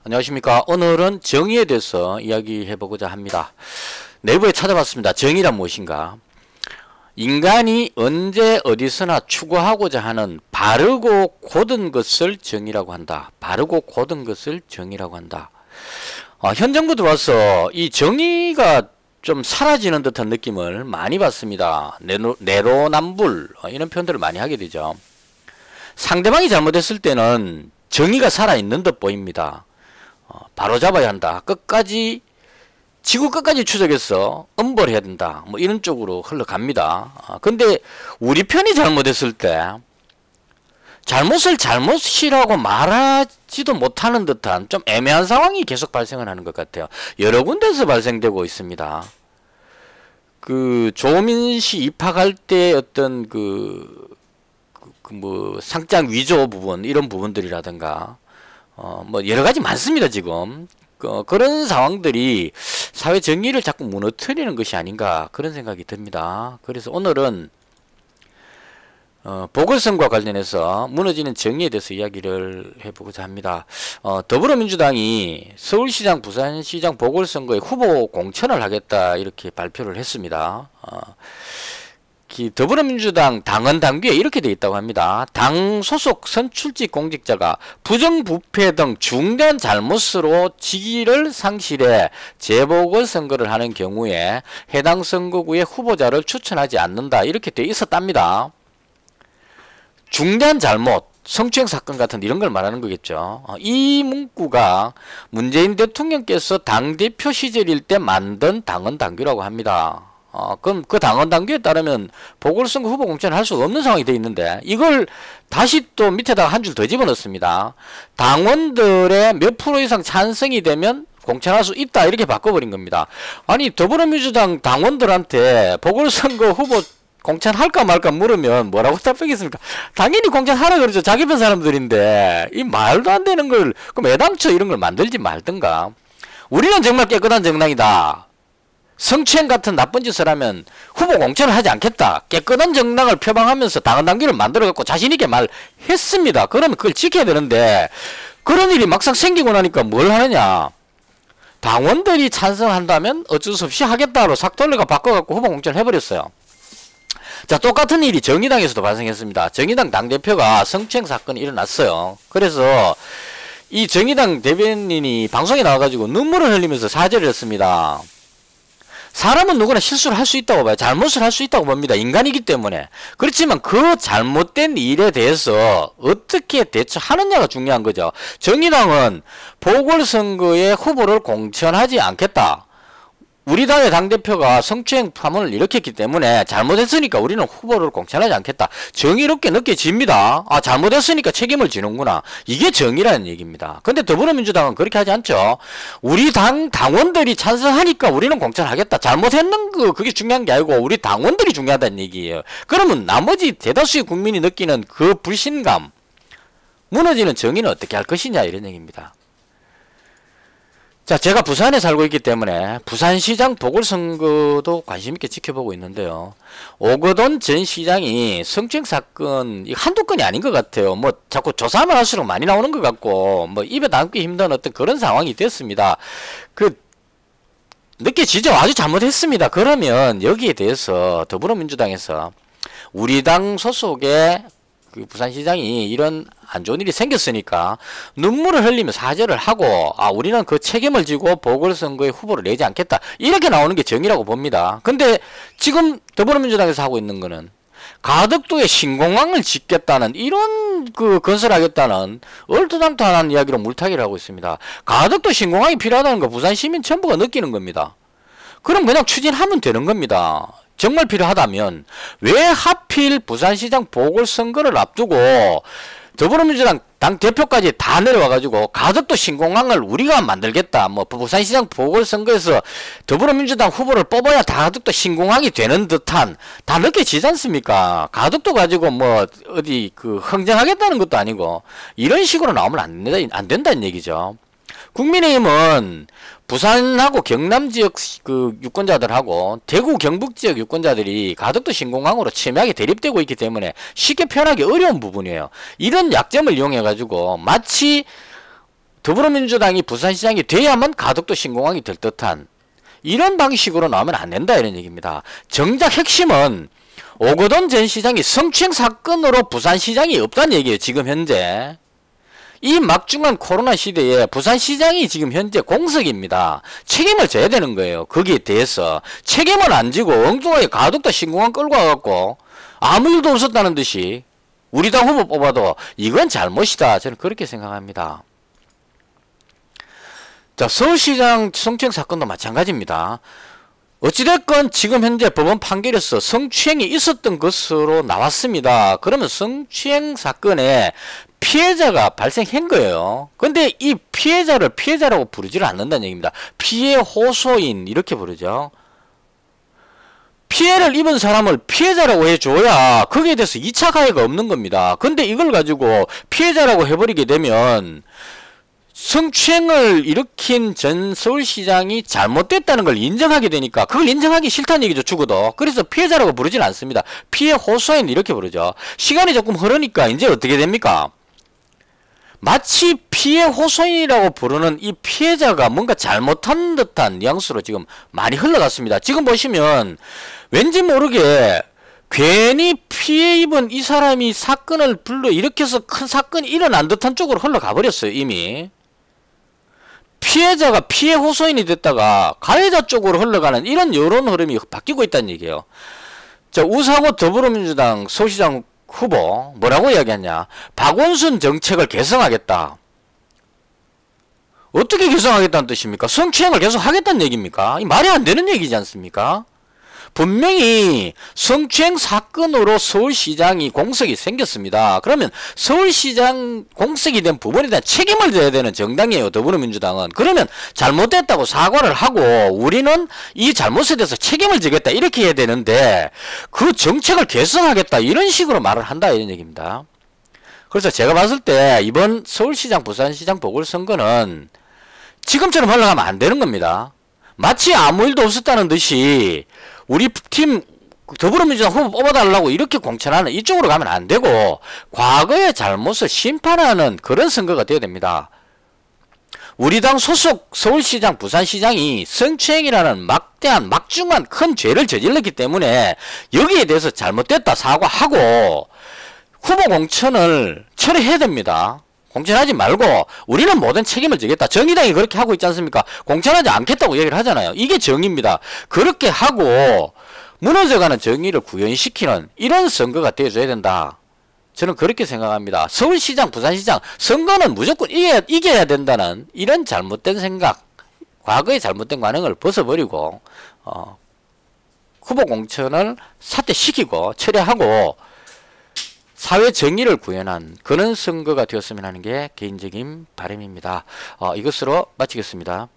안녕하십니까. 오늘은 정의에 대해서 이야기해보고자 합니다. 네이버에 찾아봤습니다. 정의란 무엇인가? 인간이 언제 어디서나 추구하고자 하는 바르고 곧은 것을 정의라고 한다. 바르고 곧은 것을 정의라고 한다. 현 정부 들어와서 이 정의가 좀 사라지는 듯한 느낌을 많이 받습니다. 내로남불 이런 표현들을 많이 하게 되죠. 상대방이 잘못했을 때는 정의가 살아있는 듯 보입니다. 바로잡아야 한다. 끝까지 지구 끝까지 추적해서 엄벌해야 된다. 뭐 이런 쪽으로 흘러갑니다. 근데 우리 편이 잘못했을 때 잘못을 잘못이라고 말하지도 못하는 듯한 좀 애매한 상황이 계속 발생을 하는 것 같아요. 여러 군데서 발생되고 있습니다. 그 조민 씨 입학할 때 어떤 뭐 상장 위조 부분 이런 부분들이라든가 뭐 여러 가지 많습니다. 지금 그런 상황들이 사회 정의를 자꾸 무너뜨리는 것이 아닌가 그런 생각이 듭니다. 그래서 오늘은 보궐선거와 관련해서 무너지는 정의에 대해서 이야기를 해보고자 합니다. 더불어민주당이 서울시장, 부산시장 보궐선거에 후보 공천을 하겠다 이렇게 발표를 했습니다. 더불어민주당 당헌 당규에 이렇게 되어 있다고 합니다. 당 소속 선출직 공직자가 부정부패 등 중대한 잘못으로 직위를 상실해 재보궐선거를 하는 경우에 해당 선거구에 후보자를 추천하지 않는다 이렇게 되어 있었답니다. 중대한 잘못, 성추행 사건 같은 이런 걸 말하는 거겠죠. 이 문구가 문재인 대통령께서 당대표 시절일 때 만든 당헌 당규라고 합니다. 그럼 그 당헌 당규에 따르면 보궐선거 후보 공천을 할 수가 없는 상황이 되어 있는데 이걸 다시 또 밑에다가 한 줄 더 집어넣습니다. 당원들의 몇 프로 이상 찬성이 되면 공천할 수 있다 이렇게 바꿔버린 겁니다. 아니 더불어민주당 당원들한테 보궐선거 후보 공천할까 말까 물으면 뭐라고 답하겠습니까? 당연히 공천하라 그러죠. 자기 편 사람들인데 이 말도 안 되는 걸 그럼 애당초 이런 걸 만들지 말든가. 우리는 정말 깨끗한 정당이다. 성추행 같은 나쁜 짓을 하면 후보 공천을 하지 않겠다. 깨끗한 정당을 표방하면서 당헌 당규를 만들어갖고 자신있게 말했습니다. 그러면 그걸 지켜야 되는데 그런 일이 막상 생기고 나니까 뭘 하느냐. 당원들이 찬성한다면 어쩔 수 없이 하겠다로 싹 돌려가 바꿔갖고 후보 공천을 해버렸어요. 자, 똑같은 일이 정의당에서도 발생했습니다. 정의당 당대표가 성추행 사건이 일어났어요. 그래서 이 정의당 대변인이 방송에 나와가지고 눈물을 흘리면서 사죄를 했습니다. 사람은 누구나 실수를 할 수 있다고 봐요. 잘못을 할 수 있다고 봅니다. 인간이기 때문에. 그렇지만 그 잘못된 일에 대해서 어떻게 대처하느냐가 중요한 거죠. 정의당은 보궐선거에 후보를 공천하지 않겠다. 우리 당의 당대표가 성추행 파문을 일으켰기 때문에 잘못했으니까 우리는 후보를 공천하지 않겠다. 정의롭게 느껴집니다. 잘못했으니까 책임을 지는구나. 이게 정의라는 얘기입니다. 근데 더불어민주당은 그렇게 하지 않죠. 우리 당원들이 찬성하니까 우리는 공천하겠다. 잘못했는 그게 중요한 게 아니고 우리 당원들이 중요하다는 얘기예요. 그러면 나머지 대다수의 국민이 느끼는 그 불신감, 무너지는 정의는 어떻게 할 것이냐 이런 얘기입니다. 자, 제가 부산에 살고 있기 때문에 부산시장 보궐선거도 관심있게 지켜보고 있는데요. 오거돈 전 시장이 성추행 사건 한두 건이 아닌 것 같아요. 뭐 자꾸 조사만 할수록 많이 나오는 것 같고 뭐 입에 담기 힘든 어떤 그런 상황이 됐습니다. 느껴지죠? 아주 잘못했습니다. 그러면 여기에 대해서 더불어민주당에서 우리 당 소속의 그 부산시장이 이런 안 좋은 일이 생겼으니까 눈물을 흘리며 사죄를 하고 우리는 그 책임을 지고 보궐선거에 후보를 내지 않겠다 이렇게 나오는 게 정의라고 봅니다. 근데 지금 더불어민주당에서 하고 있는 거는 가덕도에 신공항을 짓겠다는 이런 건설하겠다는 얼토당토한 이야기로 물타기를 하고 있습니다. 가덕도 신공항이 필요하다는 거 부산 시민 전부가 느끼는 겁니다. 그럼 그냥 추진하면 되는 겁니다. 정말 필요하다면 왜 하필 부산시장 보궐선거를 앞두고 더불어민주당 당대표까지 다 내려와가지고 가덕도 신공항을 우리가 만들겠다. 뭐 부산시장 보궐선거에서 더불어민주당 후보를 뽑아야 가덕도 신공항이 되는 듯한 다 느껴지지 않습니까? 가덕도 가지고 뭐 어디 흥정하겠다는 것도 아니고 이런 식으로 나오면 안 된다는 얘기죠. 국민의힘은 부산하고 경남 지역 유권자들하고 대구 경북 지역 유권자들이 가덕도 신공항으로 첨예하게 대립되고 있기 때문에 쉽게 표현하기 어려운 부분이에요. 이런 약점을 이용해 가지고 마치 더불어민주당이 부산시장이 돼야만 가덕도 신공항이 될 듯한 이런 방식으로 나오면 안 된다 이런 얘기입니다. 정작 핵심은 오거돈 전 시장이 성추행 사건으로 부산시장이 없다는 얘기예요. 지금 현재. 이 막중한 코로나 시대에 부산시장이 지금 현재 공석입니다. 책임을 져야 되는 거예요. 거기에 대해서. 책임을 안 지고 엉뚱하게 가덕도 신공항 끌고 와갖고 아무 일도 없었다는 듯이 우리 당 후보 뽑아도 이건 잘못이다. 저는 그렇게 생각합니다. 자, 서울시장 성추행 사건도 마찬가지입니다. 어찌됐건 지금 현재 법원 판결에서 성추행이 있었던 것으로 나왔습니다. 그러면 성추행 사건에 피해자가 발생한 거예요. 근데 이 피해자를 피해자라고 부르지를 않는다는 얘기입니다. 피해 호소인 이렇게 부르죠. 피해를 입은 사람을 피해자라고 해줘야 거기에 대해서 2차 가해가 없는 겁니다. 근데 이걸 가지고 피해자라고 해버리게 되면 성추행을 일으킨 전 서울시장이 잘못됐다는 걸 인정하게 되니까 그걸 인정하기 싫다는 얘기죠. 죽어도. 그래서 피해자라고 부르진 않습니다. 피해 호소인 이렇게 부르죠. 시간이 조금 흐르니까 이제 어떻게 됩니까? 마치 피해 호소인이라고 부르는 이 피해자가 뭔가 잘못한 듯한 뉘앙스로 지금 많이 흘러갔습니다. 지금 보시면 왠지 모르게 괜히 피해 입은 이 사람이 사건을 불러일으켜서 큰 사건이 일어난 듯한 쪽으로 흘러가 버렸어요. 이미. 피해자가 피해 호소인이 됐다가 가해자 쪽으로 흘러가는 이런 여론 흐름이 바뀌고 있다는 얘기예요. 자, 우사고 더불어민주당 서울시장 후보 뭐라고 이야기했냐? 박원순 정책을 개성하겠다. 어떻게 개성하겠다는 뜻입니까? 성추행을 계속 하겠다는 얘기입니까? 이 말이 안 되는 얘기지 않습니까? 분명히 성추행 사건으로 서울시장이 공석이 생겼습니다. 그러면 서울시장 공석이 된 부분에 대한 책임을 져야 되는 정당이에요. 더불어민주당은. 그러면 잘못됐다고 사과를 하고 우리는 이 잘못에 대해서 책임을 지겠다 이렇게 해야 되는데 그 정책을 개선하겠다 이런 식으로 말을 한다 이런 얘기입니다. 그래서 제가 봤을 때 이번 서울시장 부산시장 보궐선거는 지금처럼 흘러가면 안 되는 겁니다. 마치 아무 일도 없었다는 듯이 우리 팀 더불어민주당 후보 뽑아달라고 이렇게 공천하는 이쪽으로 가면 안 되고 과거의 잘못을 심판하는 그런 선거가 되어야 됩니다. 우리 당 소속 서울시장 부산시장이 성추행이라는 막대한 막중한 큰 죄를 저질렀기 때문에 여기에 대해서 잘못됐다 사과하고 후보 공천을 철회해야 됩니다. 공천하지 말고 우리는 모든 책임을 지겠다. 정의당이 그렇게 하고 있지 않습니까? 공천하지 않겠다고 얘기를 하잖아요. 이게 정의입니다. 그렇게 하고 무너져가는 정의를 구현시키는 이런 선거가 되어줘야 된다. 저는 그렇게 생각합니다. 서울시장, 부산시장 선거는 무조건 이겨야 된다는 이런 잘못된 생각, 과거의 잘못된 관행을 벗어버리고 후보 공천을 사퇴시키고 철회하고 사회 정의를 구현한 그런 선거가 되었으면 하는 게 개인적인 바람입니다. 이것으로 마치겠습니다.